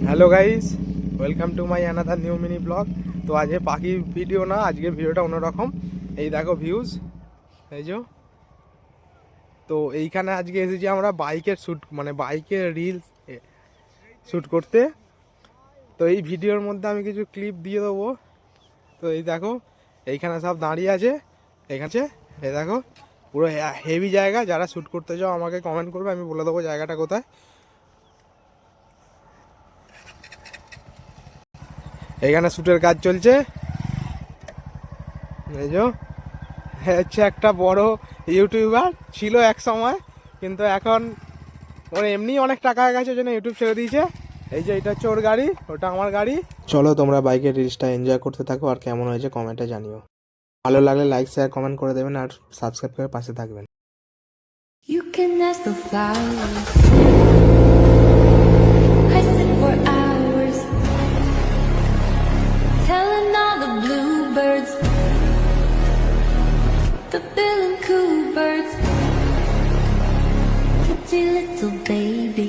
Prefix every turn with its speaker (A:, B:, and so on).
A: Hello guys, welcome to my another new mini blog. তো আজকে পাখি ভিডিও না, আজকের ভিডিওটা অন্যরকম। এই দেখো ভিউজ, এই যে। তো এইখানে আজকে এসেছি আমরা বাইকের শ্যুট, মানে বাইকের রিলস শ্যুট করতে। তো এই ভিডিওর মধ্যে আমি কিছু ক্লিপ দিয়ে দেবো। তো এই দেখো, এইখানে সব দাঁড়িয়ে আছে। এখানে এই দেখো, পুরো হেভি জায়গা। যারা শ্যুট করতে চাও আমাকে কমেন্ট করবে, আমি বলে দেবো জায়গাটা কোথায়। এখানে শ্যুটের কাজ চলছে। এই যে হচ্ছে একটা বড় ইউটিউবার ছিল এক সময়, কিন্তু এখন ওর এমনি অনেক টাকা হয়ে গেছে, ওই জন্য ইউটিউব ছেড়ে দিয়েছে। এই যে এটা হচ্ছে ওর গাড়ি, ওটা আমার গাড়ি। চলো তোমরা বাইকের রিলসটা এনজয় করতে থাকো, আর কেমন হয়েছে কমেন্টে জানিও। ভালো লাগলে লাইক শেয়ার কমেন্ট করে দেবেন, আর সাবস্ক্রাইব করে পাশে থাকবেন।
B: You can ask the flowers. I sit for hours, telling all the bluebirds, the bill and coo birds, pretty little baby.